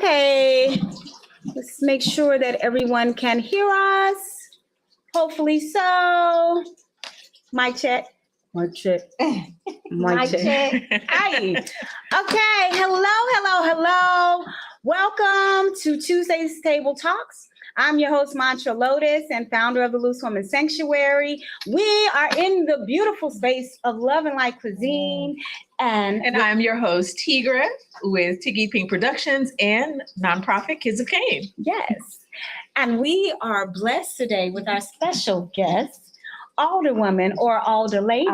Okay, let's make sure that everyone can hear us. Hopefully so. Mic check. Mic check. Mic check. Hi. Okay, hello. Welcome to Tuesday's Table Talks. I'm your host, Lotus, and founder of the Loose Woman Sanctuary. We are in the beautiful space of love and light cuisine. And I'm your host, Tigra, with Tiggy'd Productions and nonprofit Kids of Cain. Yes. And we are blessed today with our special guest, Alderwoman or Alder Lady.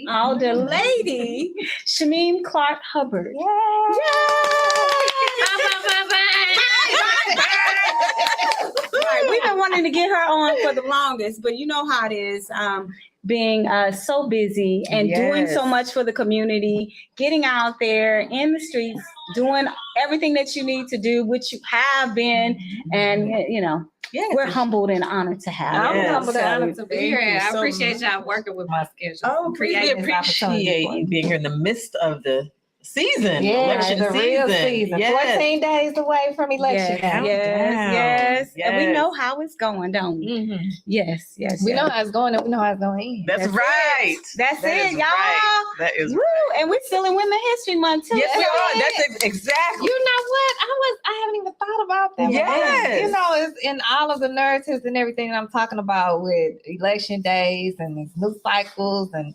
Alder Lady, Shameen Clark Hubbard. Yay! Right, we've been wanting to get her on for the longest, but you know how it is. Being so busy and doing so much for the community, getting out there in the streets, doing everything that you need to do, which you have been, and we're humbled and honored to have you. I'm humbled and honored to be here. I appreciate y'all working with my schedule. Oh, we appreciate you being here in the midst of the season, election the real season. Yes. 14 days away from election. Yes. And we know how it's going, don't we? Mm-hmm. Yes. We know how it's going and we know how it's going in. That's right. That's it, y'all. Right. That is Woo! And we're still in Women's History Month, too. Yes, we are. That's exactly. You know what? I haven't even thought about that. Yes. It's in all of the narratives and everything that I'm talking about with election days and these new cycles and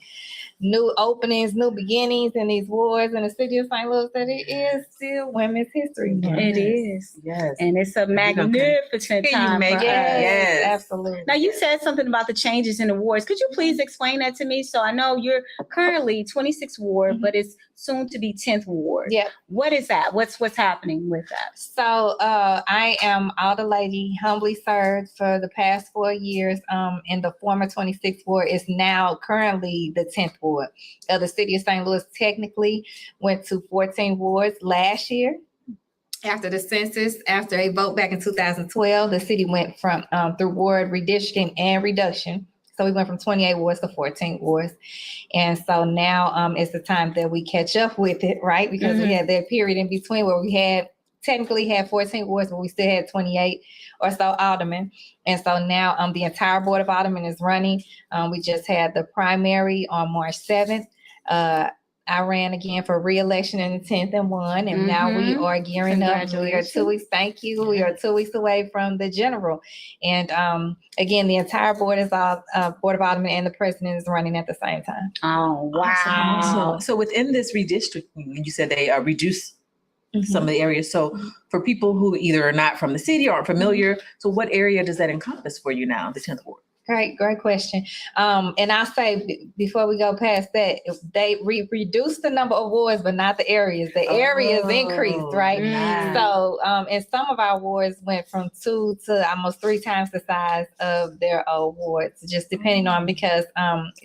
new openings, new beginnings in these wars in the city of St. Louis, that it is still Women's History Month. It is. Yes. And it's a magnificent time for us. Yes, absolutely. Now, you said something about the changes in the wards. Could you please explain that to me? So I know you're currently 26th Ward, but it's soon to be 10th Ward. Yeah. What is that? What's happening with that? So I am Alder Lady, humbly served for the past 4 years in the former 26th Ward. Is now currently the 10th Ward. The city of St. Louis technically went to 14 wards last year. After the census, after a vote back in 2012, the city went from through ward redistricting and reduction. So we went from 28 wards to 14 wards. And so now it's the time that we catch up with it, right? Because we had that period in between where we technically had 14 wards, but we still had 28 or so aldermen. And so now the entire board of aldermen is running. We just had the primary on March 7th. I ran again for re-election in the 10th and won. And now we are gearing up. We are 2 weeks. Thank you. We are 2 weeks away from the general. And again, the entire board is all board of aldermen and the president is running at the same time. Oh, wow. Awesome. So within this redistricting, you said they reduced some of the areas. So for people who either are not from the city or aren't familiar, so what area does that encompass for you now, the 10th Ward? Great question. And I'll say before we go past that, they reduced the number of wards, but not the areas. The areas increased, right? Nice. So, and some of our wards went from 2 to almost 3 times the size of their old wards, just depending on because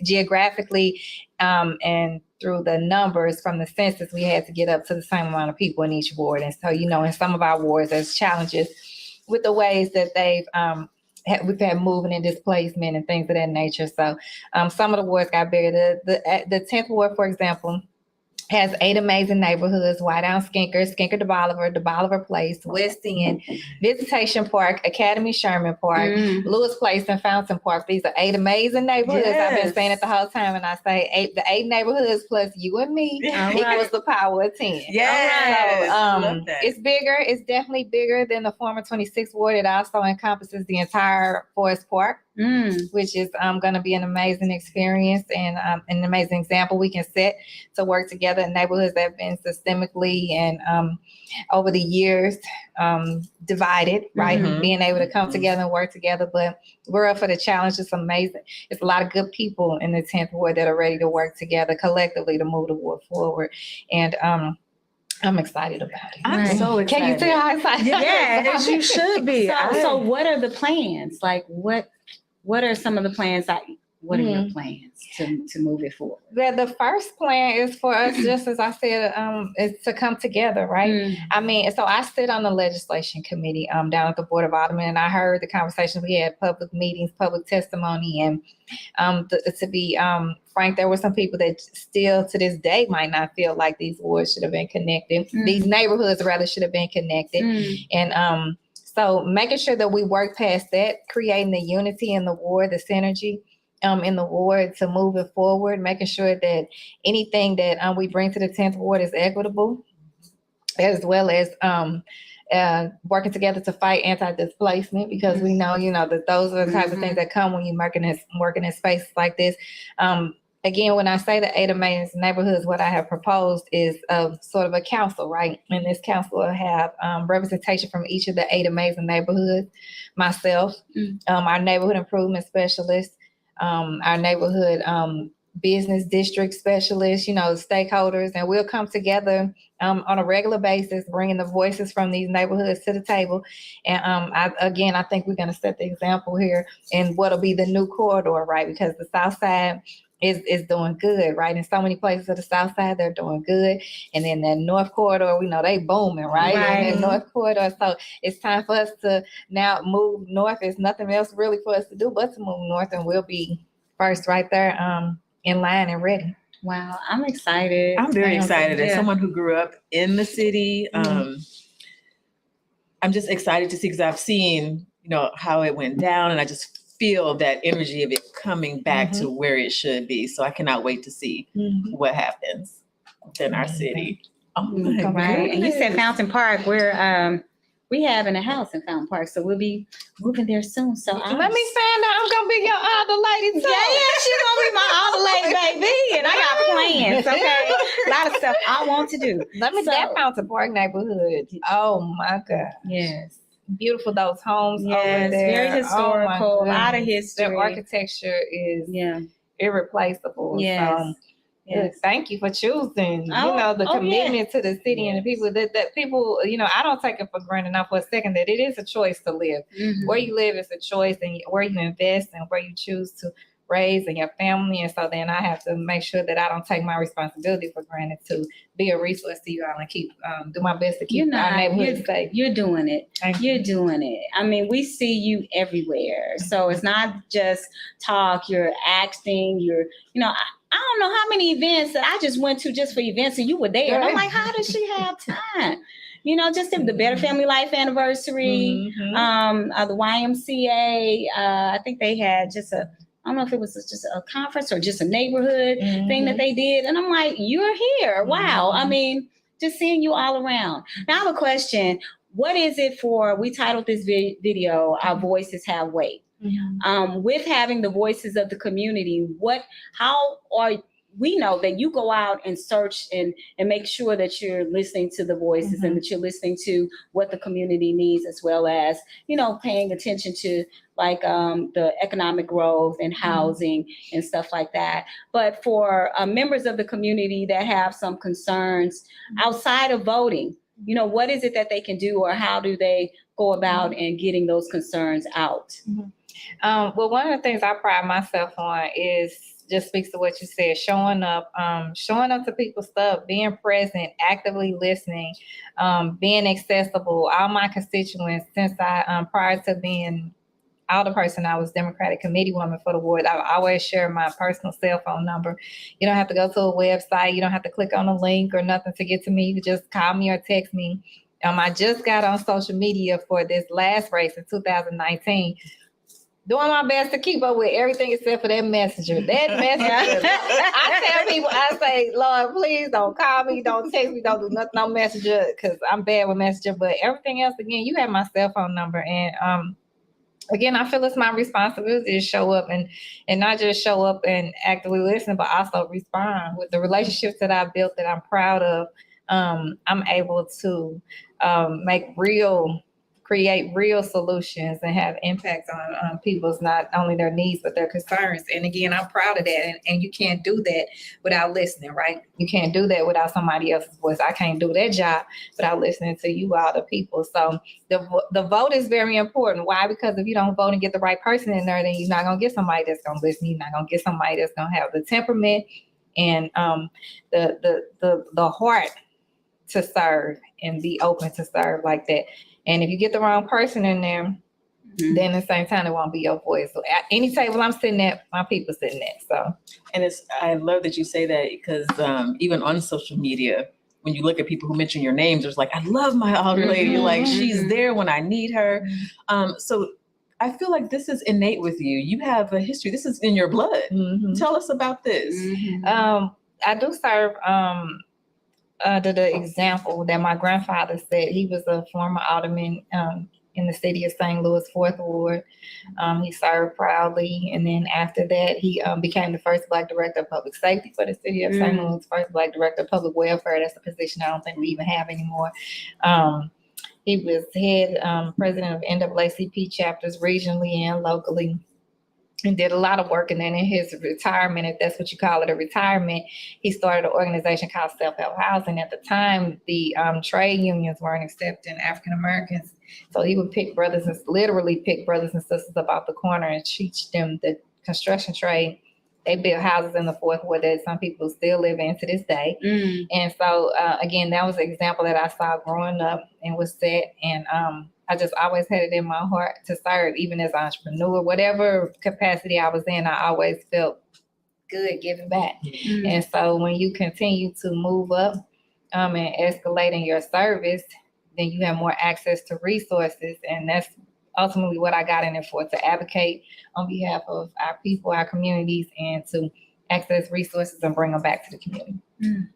geographically and through the numbers from the census, we had to get up to the same amount of people in each ward. And so, in some of our wards, there's challenges with the ways that we've had moving and displacement and things of that nature. So some of the wards got bigger. The 10th Ward, for example, has 8 amazing neighborhoods: White Down Skinker to Bolivar Place, West End, Visitation Park, Academy Sherman Park, Lewis Place, and Fountain Park. These are 8 amazing neighborhoods. Yes. I've been saying it the whole time, and I say the 8 neighborhoods plus you and me equals the power of 10. Yes. So it's bigger. It's definitely bigger than the former 26th Ward. It also encompasses the entire Forest Park, which is going to be an amazing experience and an amazing example we can set to work together in neighborhoods that have been systemically and over the years divided, right? Being able to come together and work together. But we're up for the challenge. It's amazing. It's a lot of good people in the 10th Ward that are ready to work together collectively to move the ward forward. And I'm excited about it. I'm so excited. Can you tell how excited? Yeah, as you should be. So what are the plans? Like what are some of the plans that what are your plans to move it forward? The first plan is for us, just as I said, is to come together, right? I mean, so I sit on the legislation committee down at the Board of Aldermen, and I heard the conversations. We had public meetings, public testimony, and to be frank, there were some people that still to this day might not feel like these wards should have been connected. These neighborhoods rather should have been connected. And so making sure that we work past that, creating the unity in the ward, the synergy in the ward to move it forward, making sure that anything that we bring to the 10th ward is equitable, as well as working together to fight anti-displacement, because we know, that those are the type of things that come when you're working in spaces like this. Again, when I say the 8 amazing neighborhoods, what I have proposed is sort of a council, right? And this council will have representation from each of the 8 amazing neighborhoods, myself, our neighborhood improvement specialist, our neighborhood business district specialists, stakeholders, and we'll come together on a regular basis, bringing the voices from these neighborhoods to the table. And I think we're going to set the example here in what'll be the new corridor, right? Because the South Side is doing good, right? In so many places of the South Side, they're doing good. And then that North Corridor, we know they booming, right? And the North Corridor. So it's time for us to now move north. There's nothing else really for us to do but to move north, and we'll be first right there in line and ready. Wow, I'm excited. I'm very excited. As someone who grew up in the city, I'm just excited to see, because I've seen, how it went down, and I just feel that energy of it coming back to where it should be. So I cannot wait to see what happens in our city. Right. And you said Fountain Park. We having a house in Fountain Park, so we'll be moving there soon. So let me find out. I'm gonna be your other lady too. Yeah, she's gonna be my other lady, baby. And I got plans. Okay, a lot of stuff I want to do. That Fountain Park neighborhood. Oh my God. Yes. Beautiful, those homes over there. Very historical, a lot of history. Their architecture is irreplaceable. Yes. So, thank you for choosing, the commitment to the city and the people that people, I don't take it for granted, not for a second, that it is a choice to live. Where you live is a choice, and where you invest and where you choose to raise and your family. And so then I have to make sure that I don't take my responsibility for granted to be a resource to you all and keep do my best to keep our neighborhood safe. You're doing it. You're doing it. I mean, we see you everywhere. So it's not just talk, you're acting, I don't know how many events that I just went to just for events, and you were there. And I'm like, how does she have time? Just the Better Family Life anniversary, the YMCA. I think they had I don't know if it was just a conference or just a neighborhood thing that they did. And I'm like, you're here. Wow. I mean, just seeing you all around. Now I have a question. What is it we titled this video, Our Voices Have Weight. With having the voices of the community, we know that you go out and search and make sure that you're listening to the voices and that you're listening to what the community needs, as well as, paying attention to the economic growth and housing and stuff like that. But for members of the community that have some concerns outside of voting, what is it that they can do, or how do they go about and getting those concerns out? Well, one of the things I pride myself on just speaks to what you said, showing up to people's stuff, being present, actively listening, being accessible. All my constituents, since I, prior to being alderperson, I was Democratic committee woman for the ward. I always share my personal cell phone number. You don't have to go to a website. You don't have to click on a link or nothing to get to me. You can just call me or text me. I just got on social media for this last race in 2019. Doing my best to keep up with everything except for that messenger. I tell people, I say, Lord, please don't call me, don't text me, don't do nothing on messenger, because I'm bad with messenger. But everything else, again, you have my cell phone number. And again, I feel it's my responsibility to show up and not just show up and actively listen, but also respond. With the relationships that I've built that I'm proud of, I'm able to make real create real solutions and have impacts on people's, not only their needs, but their concerns. And again, I'm proud of that. And you can't do that without listening, right? You can't do that without somebody else's voice. I can't do that job without listening to you, all the people. So the vote is very important. Why? Because if you don't vote and get the right person in there, then you're not going to get somebody that's going to listen. You're not going to get somebody that's going to have the temperament and the heart to serve and be open to serve like that. And if you get the wrong person in there, then at the same time, it won't be your voice. So at any table I'm sitting at, my people sitting at. So, and I love that you say that, because even on social media, when you look at people who mention your names, there's like, I love my alder lady. Like, she's there when I need her. So I feel like this is innate with you. You have a history. This is in your blood. Tell us about this. I do serve under the example that my grandfather set. He was a former alderman in the city of St. Louis, 4th Ward. He served proudly. And then after that, he became the first Black director of public safety for the city of St. Louis, first Black director of public welfare. That's a position I don't think we even have anymore. He was head president of NAACP chapters regionally and locally, and did a lot of work. And then in his retirement, if that's what you call it, a retirement, he started an organization called Self-Help Housing. At the time, the trade unions weren't accepting African Americans. So he would literally pick brothers and sisters about the corner and teach them the construction trade. They built houses in the 4th Ward that some people still live in to this day. And so, again, that was an example that I saw growing up and was set. And I just always had it in my heart to serve, even as an entrepreneur, whatever capacity I was in, I always felt good giving back. And so when you continue to move up and escalate in your service, then you have more access to resources. And that's ultimately what I got in it for, to advocate on behalf of our people, our communities, and to access resources and bring them back to the community. It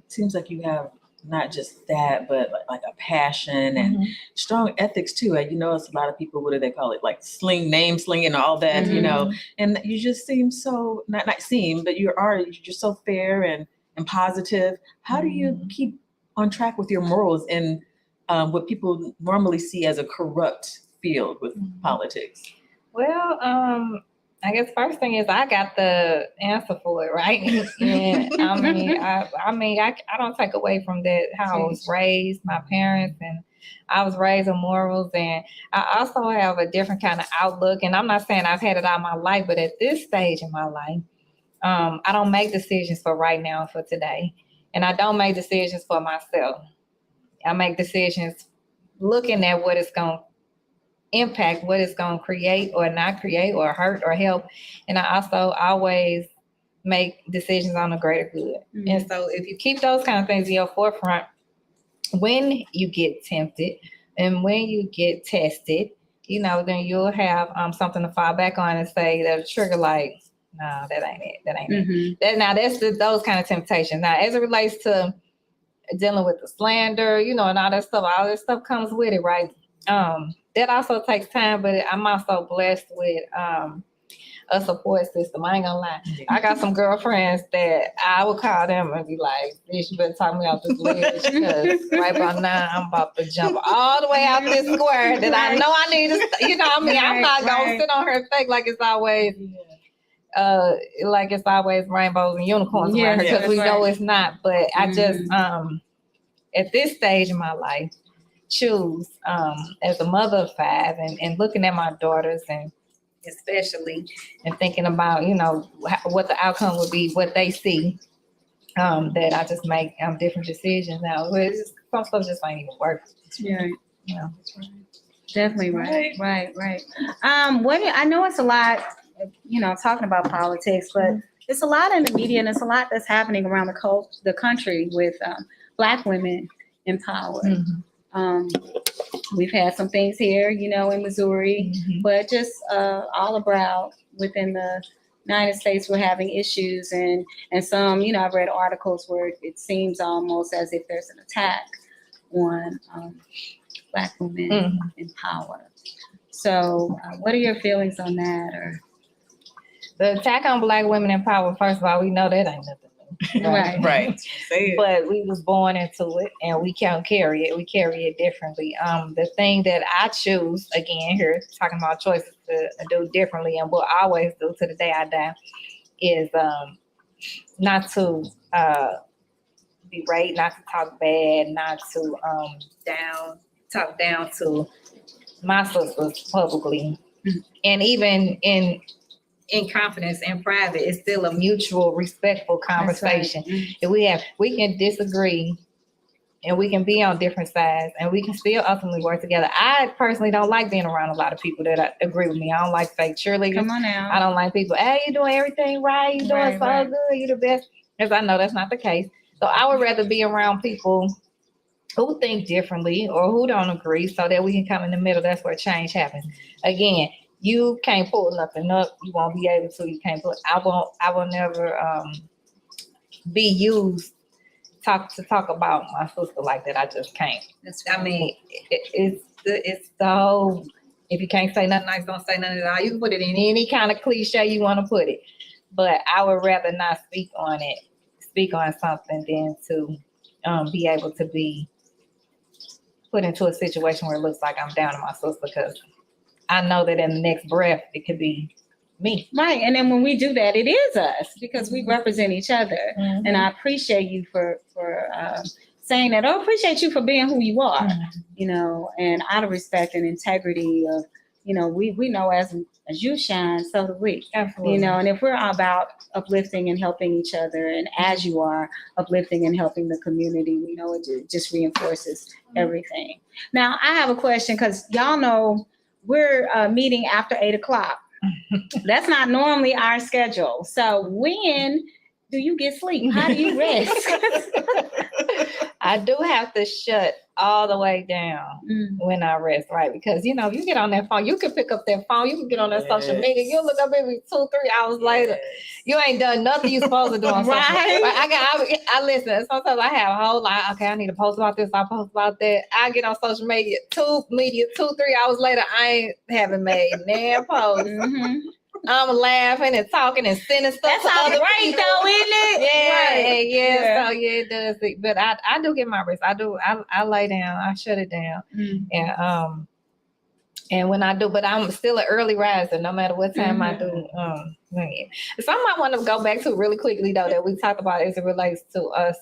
seems like you have not just that, but like a passion and strong ethics too. You know, it's a lot of people, what do they call it? Like name slinging and all that, you know, and you just seem so, not seem, but you're just so fair and positive. How do you keep on track with your morals in what people normally see as a corrupt field with politics? Well, I guess first thing is I got the answer for it, right? And I don't take away from that how I was raised, my parents, and I was raised in morals. And I also have a different kind of outlook. And I'm not saying I've had it all my life, but at this stage in my life, I don't make decisions for right now and for today. And I don't make decisions for myself. I make decisions looking at what it's going to impact, what it's going to create or not create or hurt or help. And I also always make decisions on the greater good. And so if you keep those kind of things in your forefront, when you get tempted and when you get tested, you know, then you'll have something to fall back on and say that'll trigger like, no, that ain't it. That ain't it. That's those kind of temptations. Now, as it relates to dealing with the slander, you know, and all that stuff comes with it, right? That also takes time, but I'm also blessed with a support system. I ain't gonna lie. I got some girlfriends that I would call them and be like, bitch, you better talk me off this ledge, because right by now I'm about to jump all the way out this square that I know I need to, you know what I mean? I'm not gonna sit on her fake like it's always rainbows and unicorns around her, because we know it's not. But I just at this stage in my life, choose as a mother of 5 and looking at my daughters, and especially and thinking about, you know, what the outcome would be, what they see, that I just make different decisions now. Some stuff just ain't even work. Yeah. You know? Definitely right. I know it's a lot, you know, talking about politics, but it's a lot in the media and it's a lot that's happening around the country with Black women in power. We've had some things here, you know, in Missouri, but just all about within the United States, we're having issues, and some, you know, I've read articles where it seems almost as if there's an attack on Black women in power. So what are your feelings on that? Or the attack on Black women in power, first of all, we know that ain't nothing new. Right. Right. Say it. But we was born into it, and we can't carry it. We carry it differently. The thing that I choose, again, here talking about choices to do differently, and will always do to the day I die, is not to berate, not to talk bad, not to talk down to my sisters publicly, and even in confidence and private, it's still a mutual, respectful conversation. If we can disagree, and we can be on different sides, and we can still ultimately work together. I personally don't like being around a lot of people that agree with me. I don't like fake cheerleaders. Come on now. I don't like people, hey, you doing everything right, you doing Right. good, you the best. Because I know that's not the case. So I would rather be around people who think differently or who don't agree, so that we can come in the middle. That's where change happens. Again, you can't pull nothing up. You won't be able to. You can't pull. I will never be used to talk about my sister like that. I just can't. I mean, it's the whole. If you can't say nothing nice, don't say nothing at all. You can put it in any kind of cliche you want to put it, but I would rather not speak on something than to be able to be put into a situation where it looks like I'm down on my sister, because I know that in the next breath it could be me. Right. And then when we do that, it is us, because we represent each other. Mhm. And I appreciate you for saying that. I appreciate you for being who you are, you know, and out of respect and integrity of, you know, we know as you shine, so do we. Absolutely. You know, and if we're about uplifting and helping each other, and as you are uplifting and helping the community, we know it just reinforces everything. Now, I have a question, because y'all know we're meeting after 8:00. That's not normally our schedule. So when do you get sleep? How do you rest? I do have to shut all the way down when I rest, right? Because, you know, if you get on that phone, you can pick up that phone, you can get on that social media, you'll look up maybe 2-3 hours later. You ain't done nothing you're supposed to do on social media. Right. I listen. Sometimes I have a whole lot. Okay, I need to post about this. I post about that. I get on social media 2-3 hours later. I haven't made no post. I'm laughing and talking and sending stuff. That to sounds other great, people. though, isn't it? Yeah, Right. yeah. So yeah, it does. But I do get my rest. I do. I lay down. I shut it down. And when I do, but I'm still an early riser, no matter what time I do. Something I want to go back to really quickly, though, that we talked about as it relates to us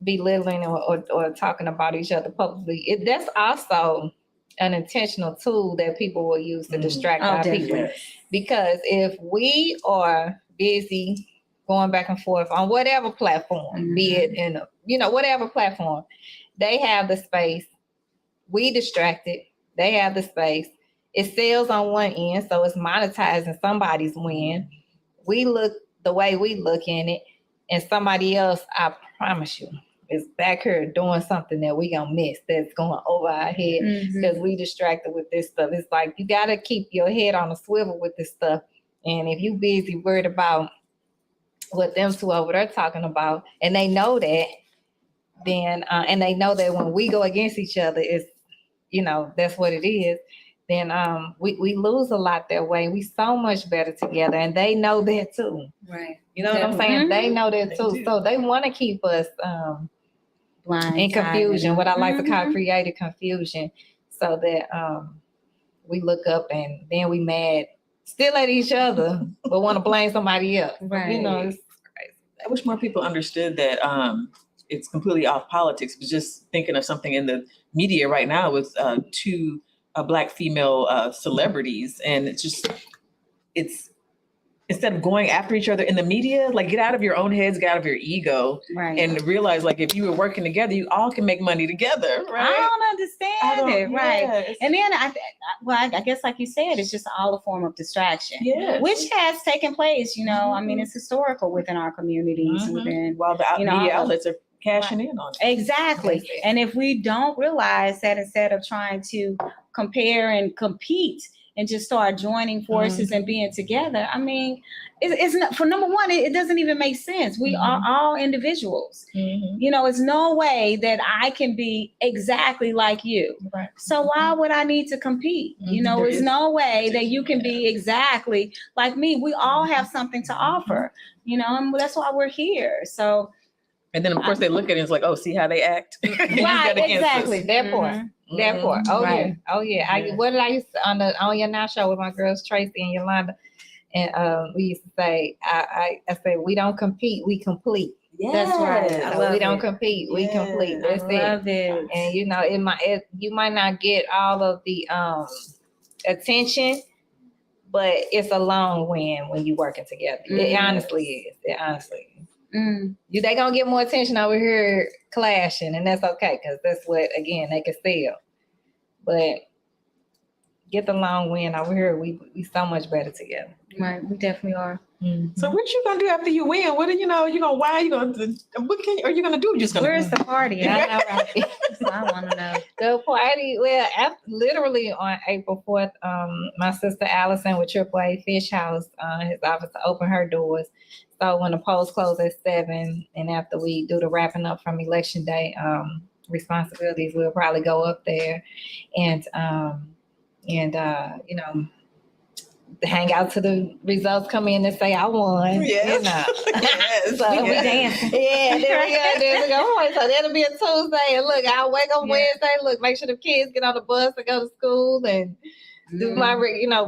belittling or talking about each other publicly. That's also an intentional tool that people will use to distract our people. Yes. Because if we are busy going back and forth on whatever platform, be it in whatever platform, they have the space. We distracted. They have the space. It sells on one end, so it's monetizing somebody's win. We look the way we look in it, and somebody else, I promise you, is back here doing something that we gonna miss, that's going over our head because we distracted with this stuff. It's like you gotta keep your head on a swivel with this stuff. And if you busy worried about what them two over there talking about, and they know that, then and they know that when we go against each other, it's that's what it is. Then we lose a lot that way. We so much better together, and they know that too. Right. You know what I'm saying? They know that too. So they want to keep us blind in confusion, what I like to call creative confusion, so that we look up and then we mad still at each other, but want to blame somebody else. Right. It's crazy. I wish more people understood that it's completely off politics, but just thinking of something in the media right now with two Black female celebrities, and it's instead of going after each other in the media, like get out of your own heads, get out of your ego, Right. and realize like if you were working together, you all can make money together, right? I don't understand it, right? Yes. And then I guess like you said, it's just all a form of distraction, Yes. which has taken place. I mean, it's historical within our communities, within while the media outlets are cashing in on it. Exactly. And if we don't realize that, instead of trying to compare and compete and just start joining forces and being together, I mean, it's not, for number one, it doesn't even make sense. We are all individuals. You know, it's no way that I can be exactly like you. Right. So why would I need to compete? You know, there's no way that you can be exactly like me. We all have something to offer, you know, and that's why we're here. So, and then of course they look at it and it's like, oh, see how they act. right, exactly. That part. That part. Oh Right. yeah. Oh yeah. What did I used to on your now show with my girls Tracy and Yolanda, and we used to say, I said, we don't compete, we complete. That's right. I So love we don't it. compete, we complete. That's I love it. And you know, you might not get all of the attention, but it's a long win when you're working together. It honestly is. It honestly is. They gonna get more attention over here clashing, and that's okay because that's what, again, they can sell. But get the long win over here. We so much better together. Right, we definitely are. So what you gonna do after you win? What are you gonna why you gonna are you gonna do? Just gonna Where's the party? I know, right? That's what I want to know. The party, well, literally on April 4th, my sister Allison with AAA Fish House, his office to open her doors. So when the polls close at 7, and after we do the wrapping up from Election Day responsibilities, we'll probably go up there and you know, hang out till the results come in and say I won. Yes. You know. Yes. So We dancing. yeah, there we go. All right, so that'll be a Tuesday. And look, I'll wake up Wednesday. Look, make sure the kids get on the bus and go to school and do my,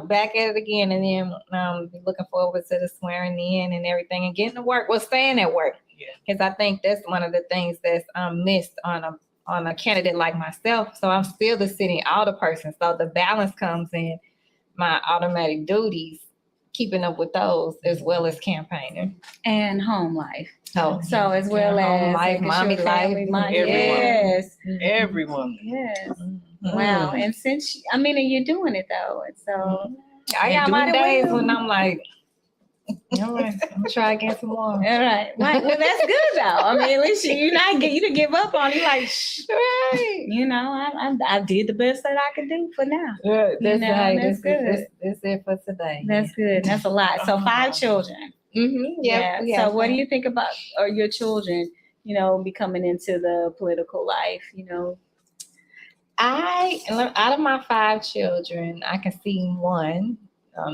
back at it again. And then be looking forward to the swearing in and everything and getting to work. Well, staying at work. Because I think that's one of the things that's missed on a candidate like myself. So I'm still the city auditor person. So the balance comes in my automatic duties, keeping up with those as well as campaigning. And home life. So as well as home life, mommy life, everyone. Yes. Everyone. Yes. Wow. And and you're doing it though. And so I got my doing it days well. when I'm like, all right, I'm gonna try again some more. All right. Well, that's good though. I mean, at least you didn't give up on it. Like, Right. you know, I did the best that I could do for now. That's good. That's it for today. That's good. That's a lot. So 5 children. Yeah. So what do you think about your children, becoming into the political life, Out of my 5 children, I can see one.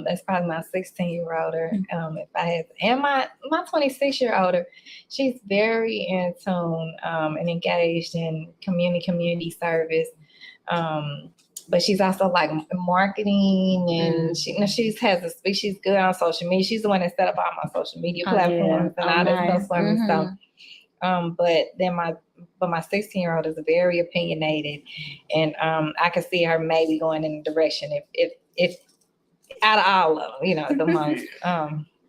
That's probably my 16-year-older. If I had, and my 26-year-older, she's very in tune and engaged in community service. But she's also like marketing, and she's she's good on social media. She's the one that set up all my social media platforms and all that stuff for me. So, but my 16-year-old is very opinionated, and I can see her maybe going in the direction if out of all of them, the most.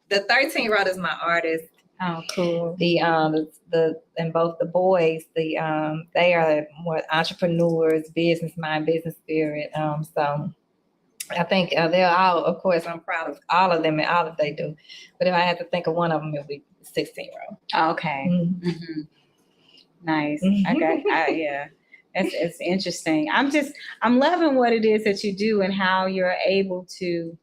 The 13-year-old is my artist. Oh, cool. And both the boys, they are more entrepreneurs, business mind, business spirit. So I think they're all, of course, I'm proud of all of them and all that they do. But if I had to think of one of them, it would be the 16-year-old. Okay. Mm-hmm. Nice. Okay. Yeah. It's interesting. I'm loving what it is that you do and how you're able to,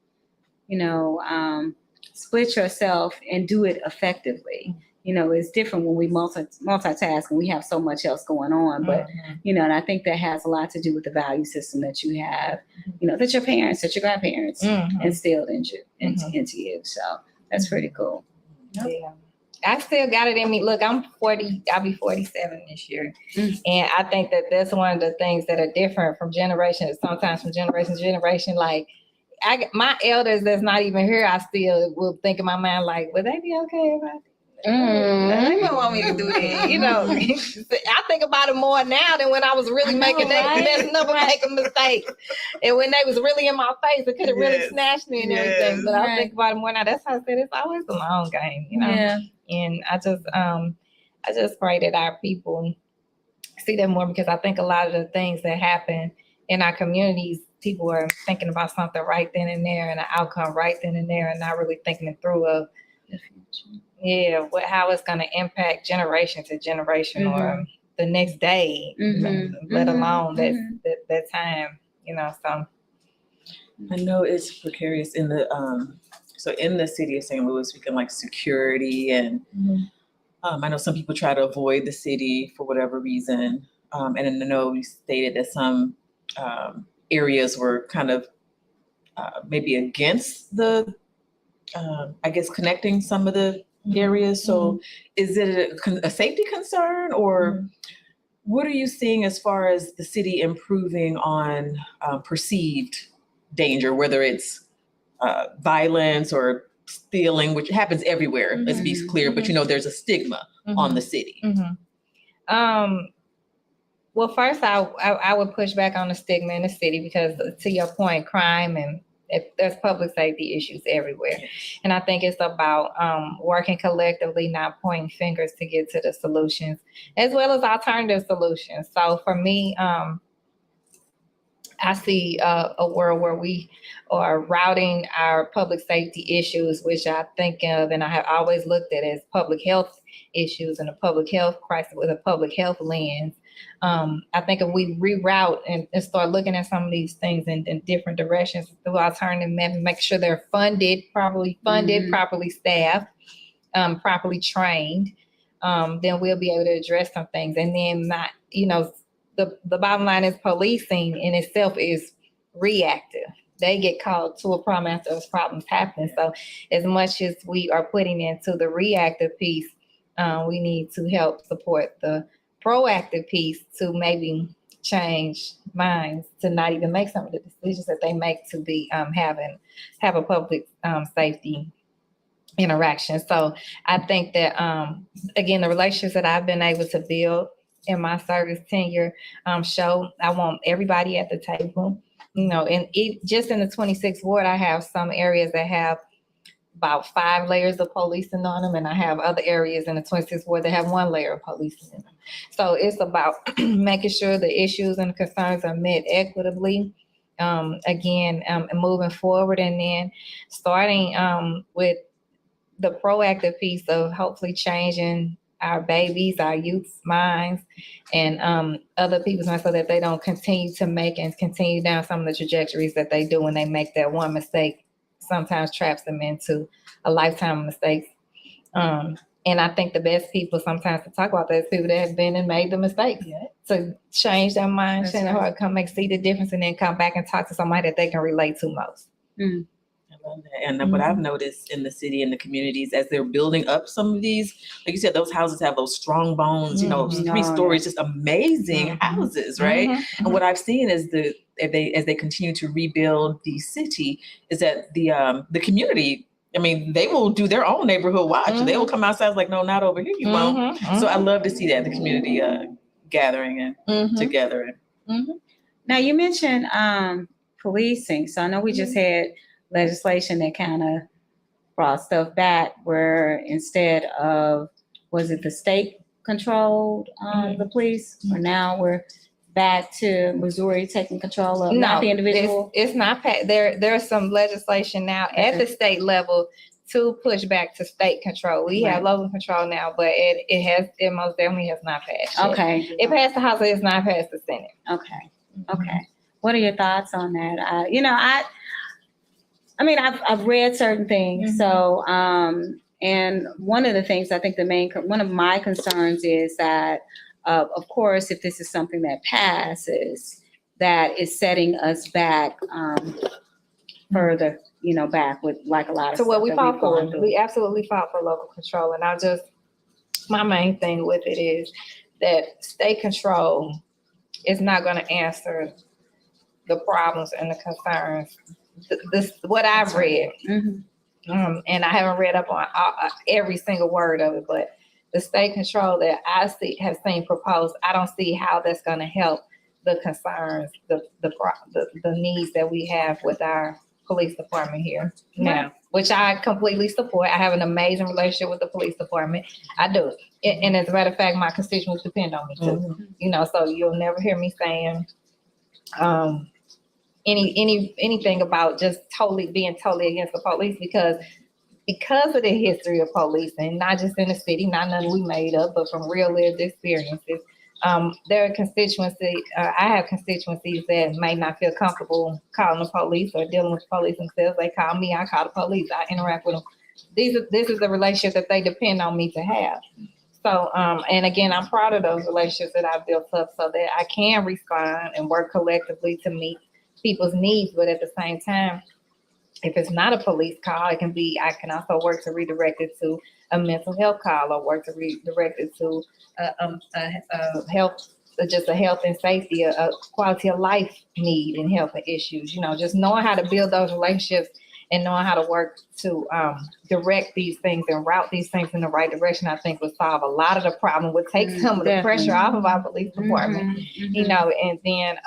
split yourself and do it effectively. It's different when we multitask and we have so much else going on. But, and I think that has a lot to do with the value system that you have, that your parents, that your grandparents instilled into you. So that's pretty cool. Yeah. I still got it in me. Look, I'm 40. I'll be 47 this year. And I think that that's one of the things that are different from generation, sometimes from generation to generation. Like, my elders that's not even here, I still will think in my mind, like, would they be okay if I they wouldn't want me to do that. I think about it more now than when I was really messing up and making mistakes. And when they was really in my face, it could have really snatched me and everything. But I think about it more now. That's how I said it's always a long game, Yeah. And I just pray that our people see that more, because I think a lot of the things that happen in our communities, people are thinking about something right then and there and an outcome right then and there, and not really thinking it through of the future. Yeah, how it's going to impact generation to generation or the next day, let alone that time, So I know it's precarious in the so in the city of St. Louis, we can like security and I know some people try to avoid the city for whatever reason. And I know you stated that some areas were kind of maybe against the I guess connecting some of the areas. So is it a safety concern, or what are you seeing as far as the city improving on perceived danger, whether it's violence or stealing, which happens everywhere, let's be clear, but you know, there's a stigma on the city. Well, first I would push back on the stigma in the city because, to your point, crime and there's public safety issues everywhere. And I think it's about working collectively, not pointing fingers to get to the solutions, as well as alternative solutions. So for me, I see a world where we are routing our public safety issues, which I think of and I have always looked at as public health issues and a public health crisis with a public health lens. I think if we reroute and start looking at some of these things in different directions through alternative methods, make sure they're properly staffed, properly trained, then we'll be able to address some things. And then not, the bottom line is policing in itself is reactive. They get called to a problem after those problems happen. So as much as we are putting into the reactive piece, we need to help support the proactive piece to maybe change minds to not even make some of the decisions that they make to be have a public safety interaction. So I think that again, the relationships that I've been able to build in my service tenure show I want everybody at the table. And just in the 26th ward, I have some areas that have about 5 layers of policing on them, and I have other areas in the 26th ward that have 1 layer of policing in them. So it's about making sure the issues and concerns are met equitably, and moving forward, and then starting with the proactive piece of hopefully changing our babies, our youth's minds, and other people's minds so that they don't continue to make and continue down some of the trajectories that they do when they make that one mistake. Sometimes traps them into a lifetime of mistakes. And I think the best people sometimes to talk about that is people that have been and made the mistake to change their mind, change their heart, see the difference, and then come back and talk to somebody that they can relate to most. I love that. And what I've noticed in the city and the communities as they're building up some of these, like you said, those houses have those strong bones, 3 stories, just amazing houses, right? And what I've seen is as they continue to rebuild the city, is that the community, I mean, they will do their own neighborhood watch. They will come outside like, no, not over here, you won't. So I love to see that, the community gathering and together. Now you mentioned policing. So I know we just had legislation that kind of brought stuff back where instead of, was it the state controlled the police, or now we're back to Missouri taking control of not the individual? It's not there's some legislation now at the state level to push back to state control. We have local control now, but it most definitely has not passed yet. Okay. It passed the House, but it's not passed the Senate. Okay. What are your thoughts on that? I've read certain things. So, and one of the things I think one of my concerns is that, of course, if this is something that passes, that is setting us back further, back with like a lot of so stuff. What we fought for, we absolutely fought for local control. And my main thing with it is that state control is not going to answer the problems and the concerns. What I've read, and I haven't read up on every single word of it, but the state control that I have seen proposed, I don't see how that's going to help the concerns, the needs that we have with our police department here now, which I completely support. I have an amazing relationship with the police department. I do, and as a matter of fact, my constituents depend on me too. So you'll never hear me saying anything about just being totally against the police, because of the history of policing, not just in the city, not none we made up, but from real lived experiences. there are I have constituencies that may not feel comfortable calling the police or dealing with the police themselves. They call me, I call the police, I interact with them. This is the relationship that they depend on me to have. So, and again, I'm proud of those relationships that I've built up so that I can respond and work collectively to meet people's needs. But at the same time, if it's not a police call, I can also work to redirect it to a mental health call or work to redirect it to a health and safety, a quality of life need and health issues. Just knowing how to build those relationships and knowing how to work to direct these things and route these things in the right direction, I think would solve a lot of the problem, would take some of the pressure off of our police department, and then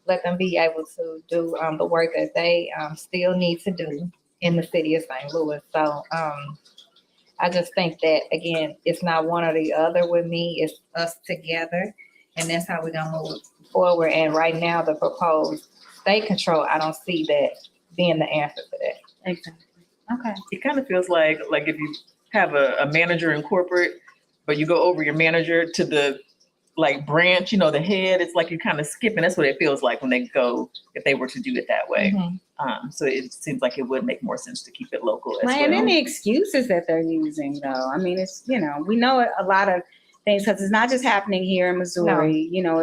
let them be able to do the work that they still need to do in the city of St. Louis. So I just think that, again, it's not one or the other with me, it's us together, and that's how we're gonna move forward. And right now, the proposed state control, I don't see that being the answer to that. Exactly. Okay. It kind of feels like if you have a manager in corporate, but you go over your manager to the branch, the head, it's like you're kind of skipping. That's what it feels like when they go, if they were to do it that way. So it seems like it would make more sense to keep it local as well. And then the excuses that they're using, though. I mean, it's, we know a lot of things because it's not just happening here in Missouri. No.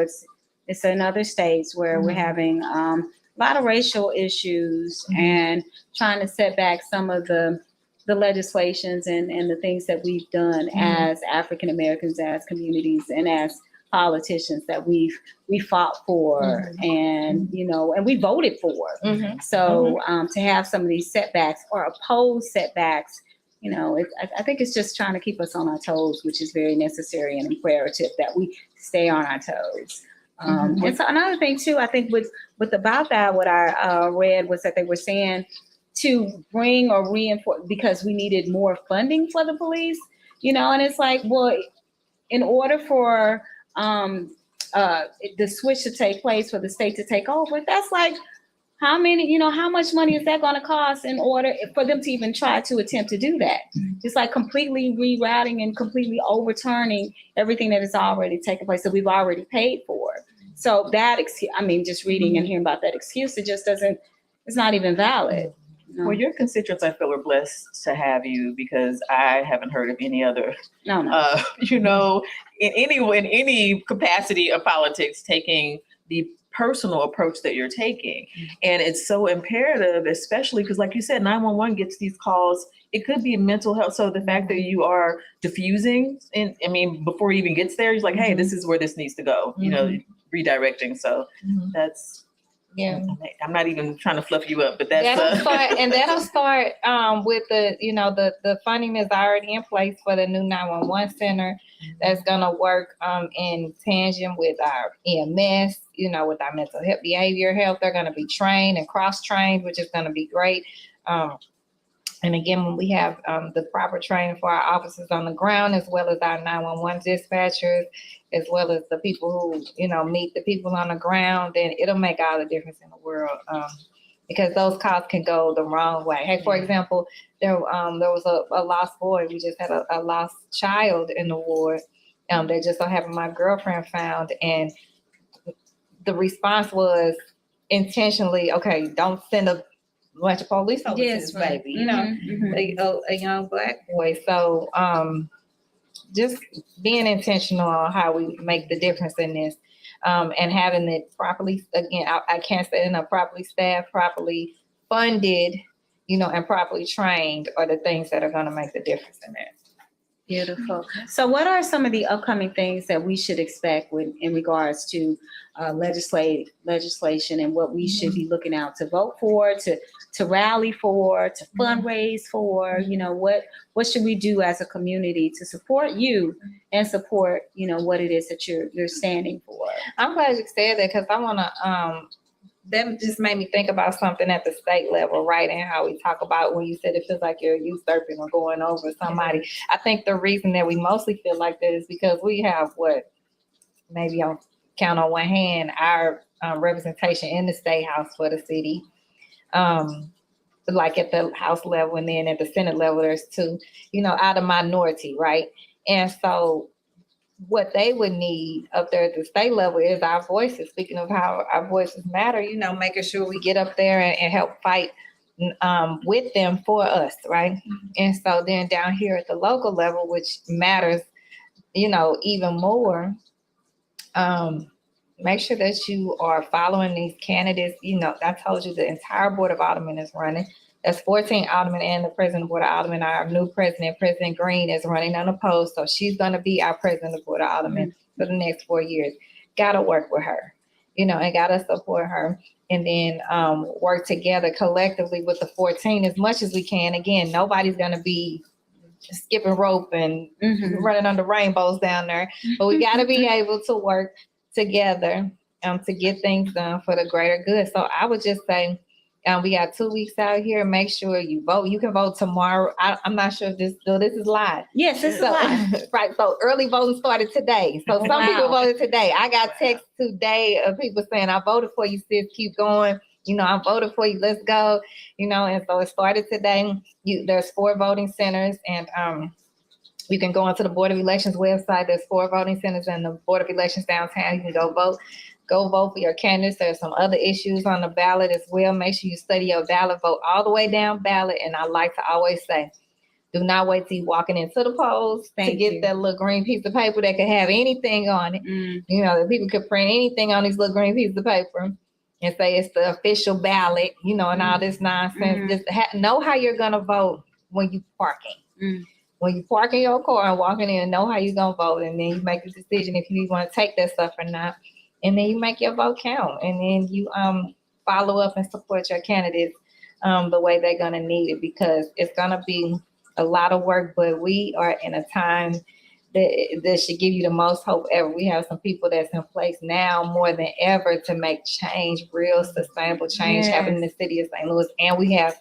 It's in other states where we're having a lot of racial issues and trying to set back some of the legislations and the things that we've done as African Americans, as communities, and as politicians that we fought for and and we voted for. So to have some of these setbacks or opposed setbacks, I think it's just trying to keep us on our toes, which is very necessary and imperative that we stay on our toes. And so another thing too, I think with about that, what I read was that they were saying to bring or reinforce, because we needed more funding for the police, and it's like, well, in order for the switch to take place, for the state to take over, that's like, how much money is that going to cost in order for them to even try to attempt to do that? Just like completely rerouting and completely overturning everything that has already taken place that we've already paid for. So that, just reading and hearing about that excuse, it's not even valid. Well, your constituents, I feel, are blessed to have you, because I haven't heard of any other, in any capacity of politics, taking the personal approach that you're taking. And it's so imperative, especially because, like you said, 911 gets these calls. It could be mental health. So the fact that you are diffusing, before it even gets there, it's like, hey, this is where this needs to go, redirecting. So that's, I'm not even trying to fluff you up, but that'll start with the funding is already in place for the new 911 center that's going to work in tangent with our EMS, with our mental health, behavior health. They're going to be trained and cross-trained, which is going to be great. And again, when we have the proper training for our officers on the ground, as well as our 911 dispatchers, as well as the people who, meet the people on the ground, then it'll make all the difference in the world. Because those calls can go the wrong way. Hey, for example, there was a lost boy. We just had a lost child in the ward that just so happened my girlfriend found. And the response was intentionally, okay, don't send a bunch of police over to this baby, a young Black boy. So just being intentional on how we make the difference in this, and having it properly, again, I can't say enough, properly staffed, properly funded, and properly trained are the things that are going to make the difference in that. Beautiful. So what are some of the upcoming things that we should expect in regards to legislation and what we should be looking out to vote for, to rally for, to fundraise for? What should we do as a community to support you and support, what it is that you're standing for? I'm glad you said that, because I want to, that just made me think about something at the state level, right? And how we talk about when you said it feels like you're usurping or going over somebody. I think the reason that we mostly feel like that is because we have maybe I'll count on one hand, our representation in the state house for the city. Like at the House level, and then at the Senate level, there's two, out of minority, right? And so what they would need up there at the state level is our voices. Speaking of how our voices matter, making sure we get up there and help fight with them for us, right? And so then down here at the local level, which matters, even more, make sure that you are following these candidates. I told you the entire Board of Aldermen is running. That's 14 aldermen and the president of the Board of Aldermen. Our new president, President Green, is running unopposed. So she's going to be our president of the Board of Aldermen for the next 4 years. Got to work with her, and got to support her. And then work together collectively with the 14 as much as we can. Again, nobody's going to be skipping rope and running under rainbows down there. But we got to be able to work together to get things done for the greater good. So I would just say, we got 2 weeks out here. Make sure you vote. You can vote tomorrow. I'm not sure if this is live. Yes, it's live. Right. So early voting started today. So some people voted today. I got texts today of people saying, I voted for you, sis. Keep going. I voted for you. Let's go. And so it started today. There's 4 voting centers, and you can go onto the Board of Elections website. There's 4 voting centers and the Board of Elections downtown. You can go vote. Go vote for your candidates. There's some other issues on the ballot as well. Make sure you study your ballot, vote all the way down ballot. And I like to always say, do not wait till you're walking into the polls to get that little green piece of paper that could have anything on it. The people could print anything on these little green pieces of paper and say it's the official ballot, and all this nonsense. Just know how you're going to vote when you're parking. When you park in your car and walking in, know how you're going to vote. And then you make the decision if you want to take that stuff or not. And then you make your vote count, and then you follow up and support your candidates the way they're going to need it, because it's going to be a lot of work, but we are in a time that should give you the most hope ever. We have some people that's in place now more than ever to make change, real sustainable change happen in the city of St. Louis. And we have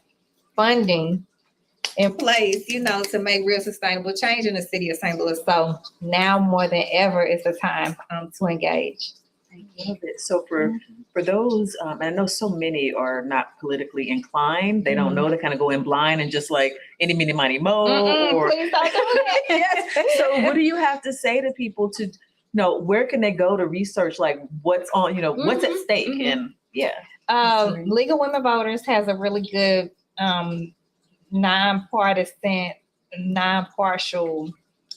funding in place, to make real sustainable change in the city of St. Louis. So now more than ever is the time to engage. I love it. So for those, and I know so many are not politically inclined. They don't know, to kind of go in blind and just like any, mini, money, mo. Or please don't do that. Yes. So what do you have to say to people to where can they go to research like what's on, what's at stake? And League of Women Voters has a really good nonpartisan, non-partial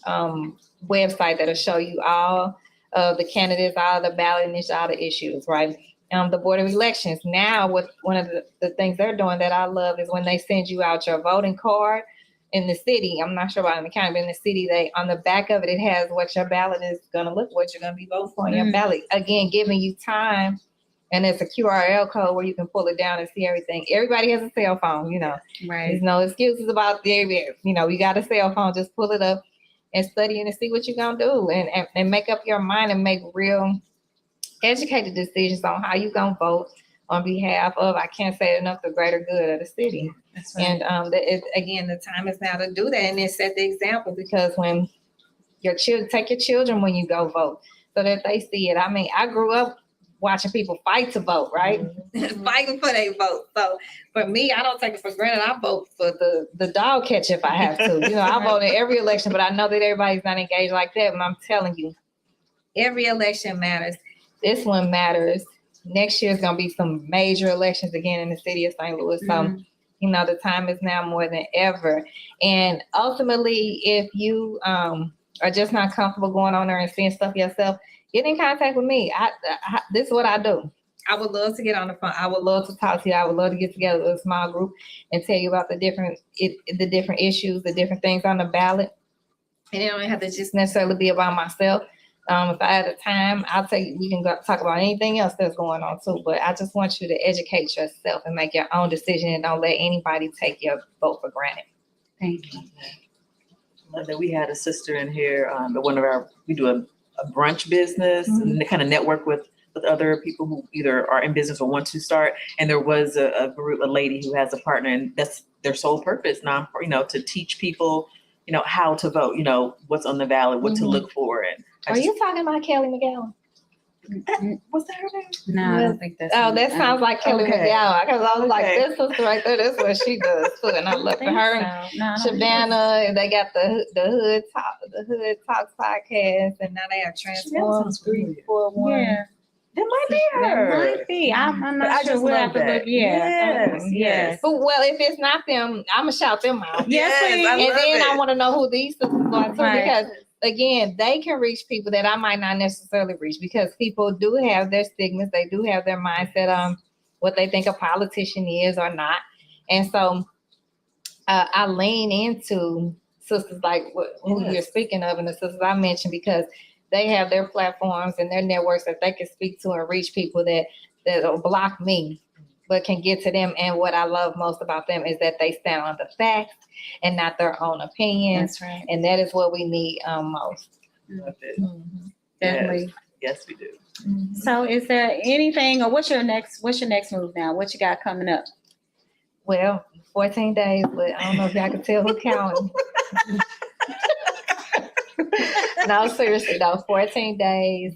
website that'll show you all of the candidates, all the ballot initiatives, all the issues, right? The Board of Elections now, with one of the things they're doing that I love is when they send you out your voting card in the city. I'm not sure about in the county, but in the city, they on the back of it has what your ballot is going to look, what you're going to be voting for on your ballot. Again, giving you time, and it's a QRL code where you can pull it down and see everything. Everybody has a cell phone, Right. There's no excuses about you got a cell phone, just pull it up and study and see what you're going to do and make up your mind and make real educated decisions on how you're going to vote on behalf of, I can't say it enough, the greater good of the city. That's right. And again, the time is now to do that and then set the example, because when your children, take your children when you go vote so that they see it. I mean, I grew up watching people fight to vote, right? Fighting for their vote. So for me, I don't take it for granted. I vote for the dog catch if I have to. I vote in every election, but I know that everybody's not engaged like that. And I'm telling you, every election matters. This one matters. Next year is going to be some major elections again in the city of St. Louis. So, the time is now more than ever. And ultimately, if you are just not comfortable going on there and seeing stuff yourself, get in contact with me. This is what I do. I would love to get on the phone. I would love to talk to you. I would love to get together with a small group and tell you about the different issues, the different things on the ballot. And it don't have to just necessarily be about myself. If I had the time, I'll tell you, we can talk about anything else that's going on too. But I just want you to educate yourself and make your own decision, and don't let anybody take your vote for granted. Thank you. Love that we had a sister in here, we do a brunch business and they kind of network with other people who either are in business or want to start. And there was a lady who has a partner, and that's their sole purpose, to teach people, how to vote, what's on the ballot, what to look for. And Are you talking about Kelly McGowan? Was that her name? No, I don't think that's. Oh, that sounds like Kelly Okay. McGowan. Because I was like, Okay. this sister right there, that's what she does too. And I looked at her and Shabana, and they got the Hood Talks podcast, and now they have Transformed 341. Yeah, That might be her. that might be. I'm But not I sure. just We'll love have to that. look. Yeah. Yes. But well, if it's not them, I'm gonna shout them out. Yes, please. I And love then it. I want to know who these sisters are too, Right. because again, they can reach people that I might not necessarily reach, because people do have their stigmas, they do have their mindset on what they think a politician is or not, and so I lean into sisters like who you're speaking of, and the sisters I mentioned, because they have their platforms and their networks that they can speak to and reach people that'll block me, but can get to them. And what I love most about them is that they stand on the facts and not their own opinions. That's right. And that is what we need most. Love it. Definitely. Yes, we do. So, is there anything, or what's your next move now? What you got coming up? Well, 14 days, but I don't know if y'all can tell who counting. No, seriously though, 14 days.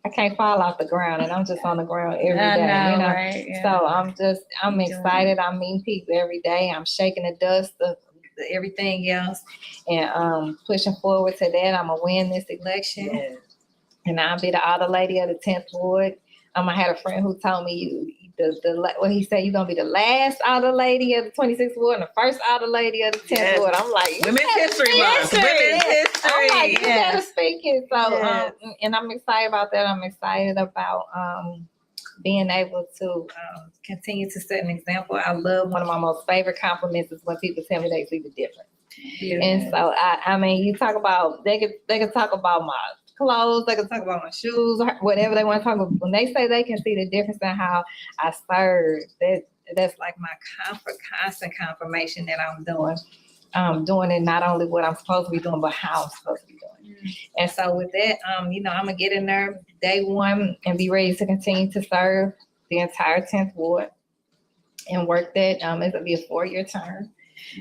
I can't fall off the ground, and I'm just on the ground every day, you know. Right? Yeah. So I'm excited. I'm meeting people every day. I'm shaking the dust of everything else, and pushing forward to that. I'm gonna win this election, Yes. and I'll be the auto lady of the 10th ward. I had a friend who told me he said you're gonna be the last auto lady of the 26th ward and the first auto lady of the 10th Yes. ward. I'm like, Women's History Month. Women's History. I'm like, you Yes. gotta speak it. So, Yes. and I'm excited about that. I'm excited about being able to continue to set an example. I love, one of my most favorite compliments is when people tell me they see the difference. And so, you talk about, they could talk about my clothes, they can talk about my shoes, whatever they want to talk about. When they say they can see the difference in how I serve, that's like my constant confirmation that I'm doing it, not only what I'm supposed to be doing, but how I'm supposed to be doing it. And so with that, I'm gonna get in there day one and be ready to continue to serve the entire 10th ward and work that. It'll be a 4-year term.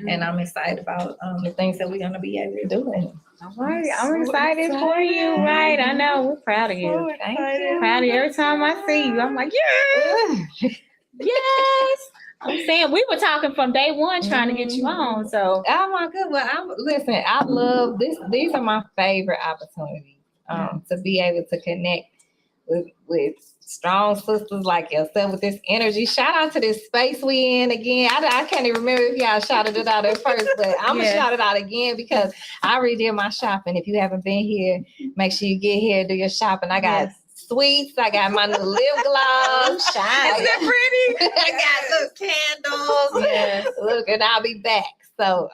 And I'm excited about the things that we're gonna be able to do. And All right, I'm excited for you. Right, I know. We're proud of you. thank you. Proud of you. Every time I see you, I'm like, yes, yes. I'm saying we were talking from day one, trying to get you on. So, Oh my good. Well, I love this. These are my favorite opportunities to be able to connect with strong sisters like yourself with this energy. Shout out to this space we in again. I can't even remember if y'all shouted it out at first, but I'm gonna shout it out again because I redid my shopping. If you haven't been here, make sure you get here, do your shopping. I got sweets. I got my new lip gloss. Is that pretty? I got little candles. yes. Look, and I'll be back. So,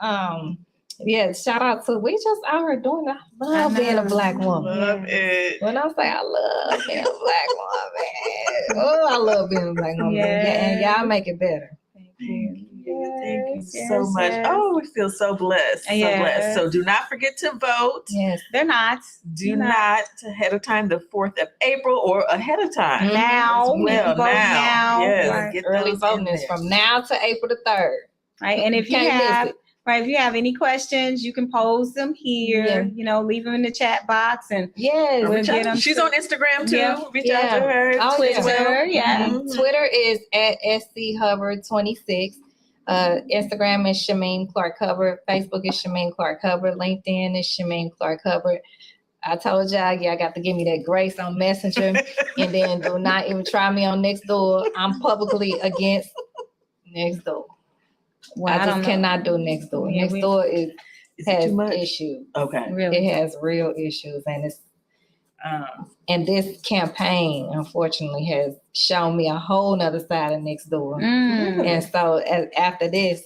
shout out to, we just out here doing it. I love being a Black woman. Love it. When I say I love being a Black woman, oh, I love being a Black woman. Yes. Yeah, and y'all make it better. Thank you Yes, so much. yes. Oh, we feel so blessed. So Yes. blessed. So do not forget to vote. Yes. They're not. Do not ahead of time, the 4th of April, or ahead of time. Now. As well, Vote now. Yes, Right. get Early those voting in is there. from now to April the 3rd. Right. And if you Can't miss have, it. if you have any questions, you can pose them here, leave them in the chat box and Yes. We'll Reach get out. them She's to- on Instagram too. Yeah. Reach out to her. Oh, Twitter. Yeah. Twitter is at SC Hubbard 26. Instagram is Shameen Clark Hubbard. Facebook is Shameen Clark Hubbard. LinkedIn is Shameen Clark Hubbard. I told y'all, got to give me that grace on Messenger, and then do not even try me on Nextdoor. I'm publicly against Nextdoor. Well, I don't just know. cannot do Nextdoor. Yeah, Nextdoor Is it has too much? issues. Okay. Really. It has real issues, and it's and this campaign, unfortunately, has shown me a whole nother side of Nextdoor. Mm. And so after this,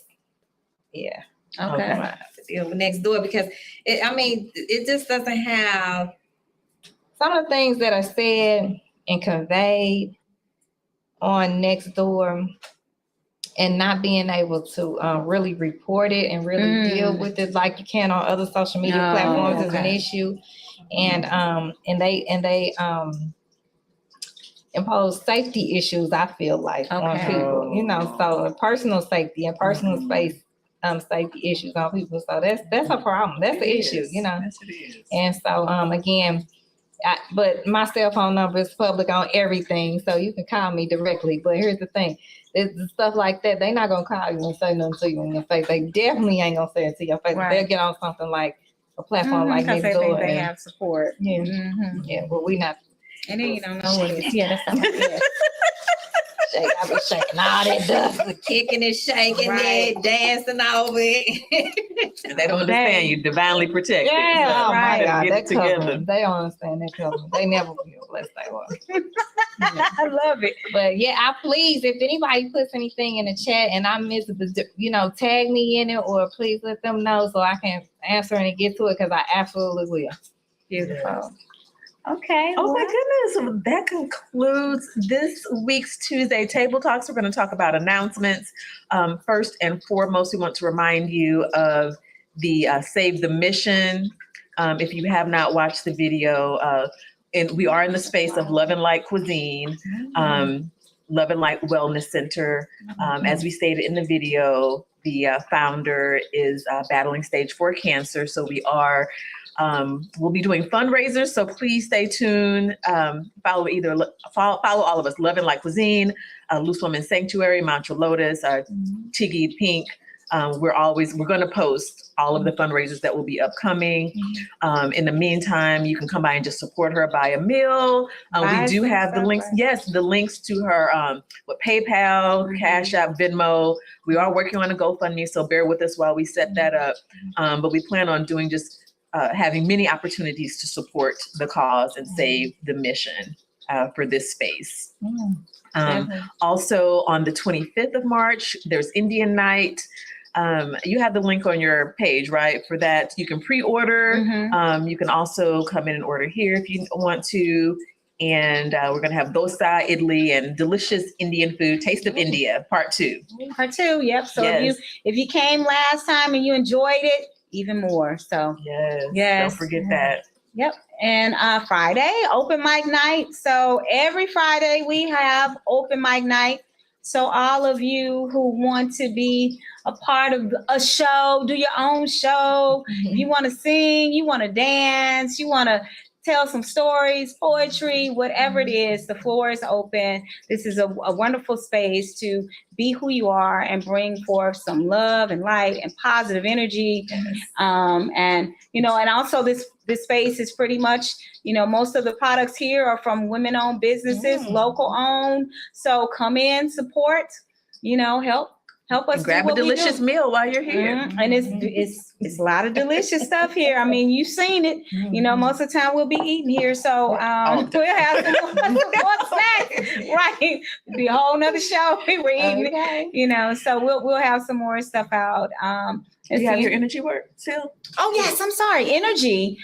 Okay. I'm gonna have to deal with Nextdoor because it just doesn't have some of the things that are said and conveyed on Nextdoor, and not being able to really report it and really deal with it like you can on other social media No, platforms is an okay. issue. And they impose safety issues, I feel like, on Okay. people, so personal safety and personal space safety issues on people. So that's a problem. That's an issue, Yes, it is. And so again, But my cell phone number is public on everything, so you can call me directly. But here's the thing. It's stuff like that, they're not gonna call you and say nothing to you in your face. They definitely ain't gonna say it to your face. Right. They'll get on something like a platform like Because this. they think they have support. Yeah. Mhm. Yeah, but we not. And then you don't know what it is. Yeah, that's not yeah. I be shaking all that dust, kicking and shaking Right. it, dancing over it. And they don't understand you divinely protected. Yeah, oh Right. my God, Get that it together. cover. They don't understand that cover. They never will, unless they will. Yeah. I love it. But yeah, I please, if anybody puts anything in the chat and I miss it, tag me in it or please let them know so I can answer and get to it because I absolutely will. Beautiful. Okay. Oh well, my goodness. So that concludes this week's Tuesday Table Talks. We're going to talk about announcements. First and foremost, we want to remind you of the Save the Mission. If you have not watched the video, and we are in the space of Love and Light Cuisine, Love and Light Wellness Center. As we stated in the video, the founder is battling stage 4 cancer. So we are we'll be doing fundraisers, so please stay tuned. Follow all of us: Love and Light Cuisine, Loose Women Sanctuary, Mantra Lotus, Tiggy'd Pink. We're going to post all of the fundraisers that will be upcoming. In the meantime, you can come by and just support her, buy a meal. We do have the links. Yes, the links to her PayPal, Cash App, Venmo. We are working on a GoFundMe, so bear with us while we set that up. But we plan on doing having many opportunities to support the cause and save the mission for this space. Also on the 25th of March, there's Indian Night. You have the link on your page, right? For that, you can pre-order. You can also come in and order here if you want to. And we're going to have dosa, idli, and delicious Indian food, Taste of India, part 2. Part 2, yep. So Yes. if you came last time and you enjoyed it, even more. So Yes. Don't forget that. Yep. And Friday, open mic night. So every Friday we have open mic night. So all of you who want to be a part of a show, do your own show. If you want to sing, you want to dance, you want to tell some stories, poetry, whatever it is, the floor is open. This is a wonderful space to be who you are and bring forth some love and light and positive energy. And also this space is pretty much, most of the products here are from women-owned businesses, local owned. So come in, support, help us and grab do a what we delicious do. meal while you're here. And it's a lot of delicious stuff here. I mean, you've seen it. Most of the time we'll be eating here. So we'll have some more snacks. Right. It'll be a whole nother show. We're eating, so we'll have some more stuff out. Do you have your energy work still? Oh, yes. I'm sorry. Energy.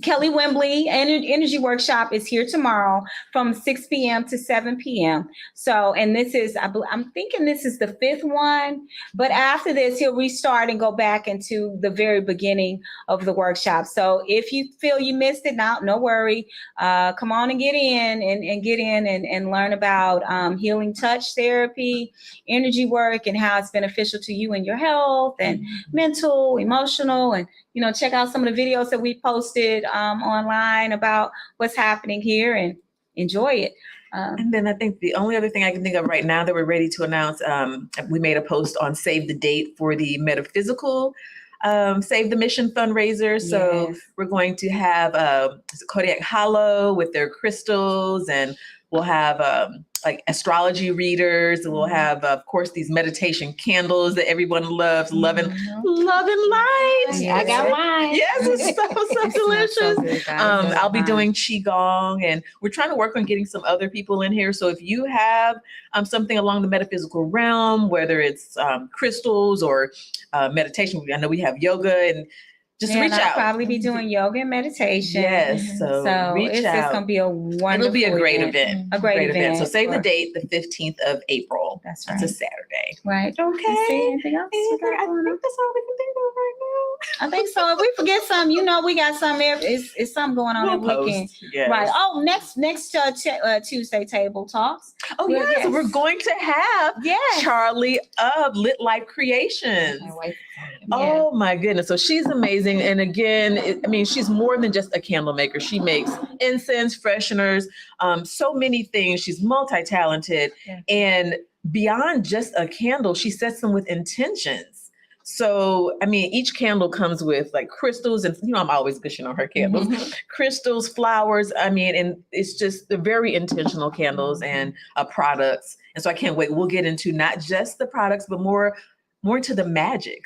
Kelly Wembley Energy Workshop is here tomorrow from 6 p.m. to 7 p.m. So, and this is, I'm thinking this is the 5th one, but after this, he'll restart and go back into the very beginning of the workshop. So if you feel you missed it, no worry. Come on and get in and learn about healing touch therapy, energy work, and how it's beneficial to you and your health and mental, emotional, and check out some of the videos that we posted online about what's happening here and enjoy it. And then I think the only other thing I can think of right now that we're ready to announce, we made a post on Save the Date for the metaphysical Save the Mission fundraiser. So we're going to have Kodiak Hollow with their crystals, and we'll have like astrology readers. We'll have, of course, these meditation candles that everyone loves. Love and light. I got mine. Yes, it's so delicious. So good, guys. I'll be doing Qigong, and we're trying to work on getting some other people in here. So if you have something along the metaphysical realm, whether it's crystals or meditation, I know we have yoga, and just reach I'll out. probably be doing yoga and meditation. Yes, so reach it's out. just going to be a wonderful It'll be a great event. A great event. So save the date, the 15th of April. That's right. It's a Saturday. Right. Okay. See anything else? I think that's all we can think of right now. I think so. If we forget something, we got something. It's something going on We'll every weekend. post. Yes. Right. Oh, next Tuesday table talks. Oh, Well, yes. yes. We're going to have Yes. Charlie of Lit Life Creations. Can't wait. Oh my goodness. So she's amazing. And again, she's more than just a candle maker. She makes incense, fresheners, so many things. She's multi-talented. Yeah. And beyond just a candle, she sets them with intentions. So, each candle comes with like crystals and, I'm always gushing on her candles, crystals, flowers. And it's just the very intentional candles and products. And so I can't wait. We'll get into not just the products, but more into the magic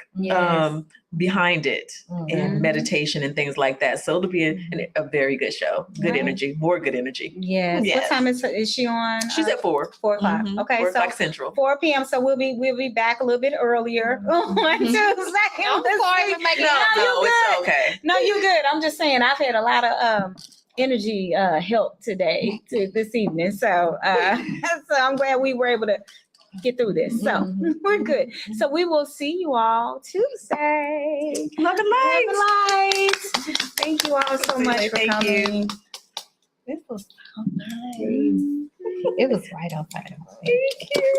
behind it and meditation and things like that. So it'll be a very good show. Good energy, more good energy. Yes. What time is she on? She's at 4. 4 o'clock. Mhm. Okay, 4 so o'clock Central. 4 p.m. So we'll be back a little bit earlier on Tuesday. I'm sorry to make It's okay. No, you good. I'm just saying I've had a lot of energy help this evening. So so I'm glad we were able to get through this. So we're good. So we will see you all Tuesday. Love and light. Love and light. Thank you all so much for Thank you. coming. This was so nice. It was right on time. Thank you.